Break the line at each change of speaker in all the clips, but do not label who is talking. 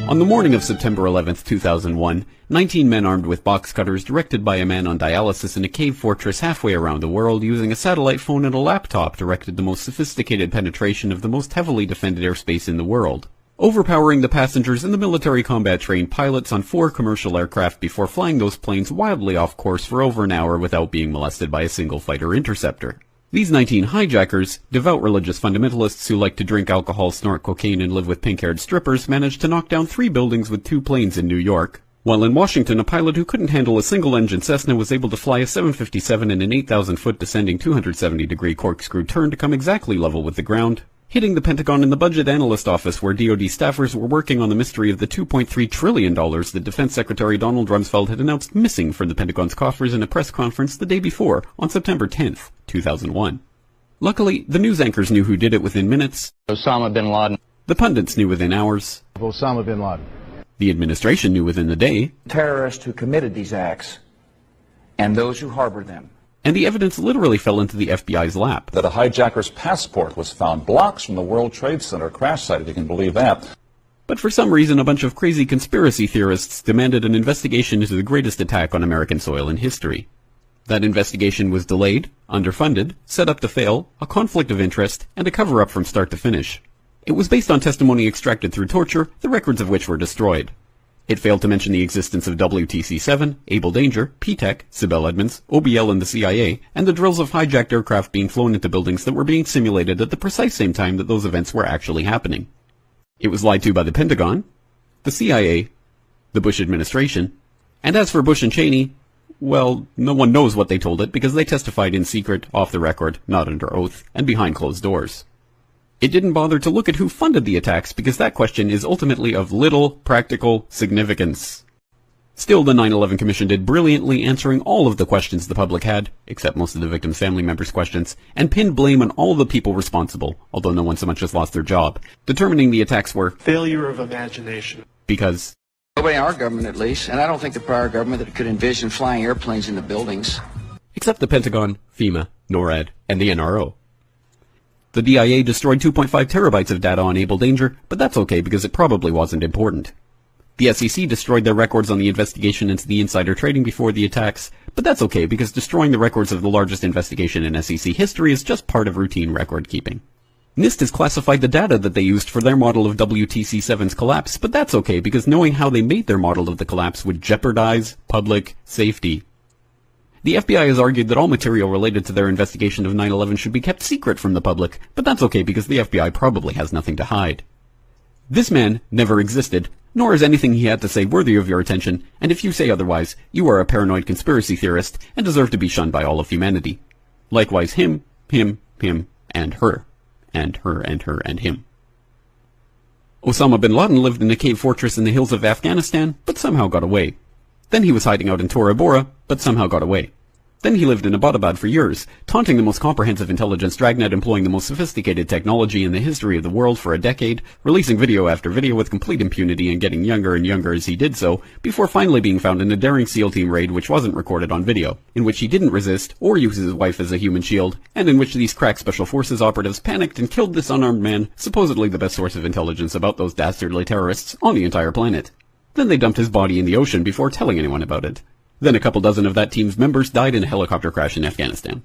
On the morning of September 11, 2001, 19 men armed with box cutters directed by a man on dialysis in a cave fortress halfway around the world using a satellite phone and a laptop directed the most sophisticated penetration of the most heavily defended airspace in the world, overpowering the passengers and the military combat-trained pilots on 4 commercial aircraft before flying those planes wildly off course for over an hour without being molested by a single fighter interceptor. These 19 hijackers, devout religious fundamentalists who like to drink alcohol, snort cocaine, and live with pink-haired strippers, managed to knock down 3 buildings with 2 planes in New York. While in Washington, a pilot who couldn't handle a single-engine Cessna was able to fly a 757 in an 8,000-foot descending 270-degree corkscrew turn to come exactly level with the ground, hitting the Pentagon in the budget analyst office where DoD staffers were working on the mystery of the $2.3 trillion that Defense Secretary Donald Rumsfeld had announced missing from the Pentagon's coffers in a press conference the day before, on September 10th, 2001. Luckily, the news anchors knew who did it within minutes.
Osama bin Laden.
The pundits knew within hours.
Osama bin Laden.
The administration knew within the day.
Terrorists who committed these acts and those who harbored them.
And the evidence literally fell into the FBI's lap.
That a hijacker's passport was found blocks from the World Trade Center crash site, if you can believe that.
But for some reason, a bunch of crazy conspiracy theorists demanded an investigation into the greatest attack on American soil in history. That investigation was delayed, underfunded, set up to fail, a conflict of interest, and a cover-up from start to finish. It was based on testimony extracted through torture, the records of which were destroyed. It failed to mention the existence of WTC-7, Able Danger, P-TECH, Sibel Edmonds, OBL and the CIA, and the drills of hijacked aircraft being flown into buildings that were being simulated at the precise same time that those events were actually happening. It was lied to by the Pentagon, the CIA, the Bush administration, and as for Bush and Cheney, well, no one knows what they told it because they testified in secret, off the record, not under oath, and behind closed doors. It didn't bother to look at who funded the attacks because that question is ultimately of little practical significance. Still, the 9/11 Commission did brilliantly answering all of the questions the public had, except most of the victims' family members' questions, and pinned blame on all the people responsible, although no one so much as lost their job, determining the attacks were
failure of imagination.
Because
nobody in our government, at least, and I don't think the prior government that could envision flying airplanes into buildings.
Except the Pentagon, FEMA, NORAD, and the NRO. The DIA destroyed 2.5 terabytes of data on Able Danger, but that's okay because it probably wasn't important. The SEC destroyed their records on the investigation into the insider trading before the attacks, but that's okay because destroying the records of the largest investigation in SEC history is just part of routine record keeping. NIST has classified the data that they used for their model of WTC-7's collapse, but that's okay because knowing how they made their model of the collapse would jeopardize public safety. The FBI has argued that all material related to their investigation of 9/11 should be kept secret from the public, but that's okay because the FBI probably has nothing to hide. This man never existed, nor is anything he had to say worthy of your attention, and if you say otherwise, you are a paranoid conspiracy theorist and deserve to be shunned by all of humanity. Likewise him, and her. And her, and her, and him. Osama bin Laden lived in a cave fortress in the hills of Afghanistan, but somehow got away. Then he was hiding out in Tora Bora, but somehow got away. Then he lived in Abbottabad for years, taunting the most comprehensive intelligence dragnet employing the most sophisticated technology in the history of the world for a decade, releasing video after video with complete impunity and getting younger and younger as he did so, before finally being found in a daring SEAL team raid which wasn't recorded on video, in which he didn't resist or use his wife as a human shield, and in which these crack special forces operatives panicked and killed this unarmed man, supposedly the best source of intelligence about those dastardly terrorists on the entire planet. Then they dumped his body in the ocean before telling anyone about it. Then a couple dozen of that team's members died in a helicopter crash in Afghanistan.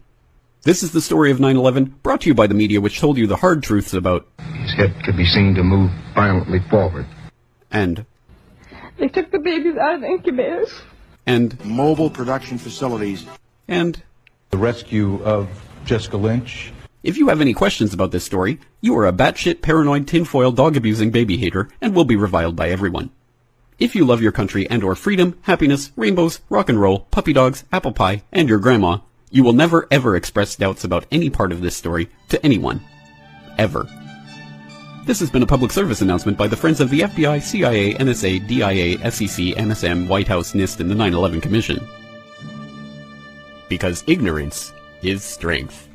This is the story of 9/11, brought to you by the media which told you the hard truths about
his head could be seen to move violently forward.
And
they took the babies out of the incubators.
And
mobile production facilities.
And
the rescue of Jessica Lynch.
If you have any questions about this story, you are a batshit paranoid tinfoil dog-abusing baby hater and will be reviled by everyone. If you love your country and or freedom, happiness, rainbows, rock and roll, puppy dogs, apple pie, and your grandma, you will never ever express doubts about any part of this story to anyone. Ever. This has been a public service announcement by the Friends of the FBI, CIA, NSA, DIA, SEC, NSM, White House, NIST, and the 9/11 Commission. Because ignorance is strength.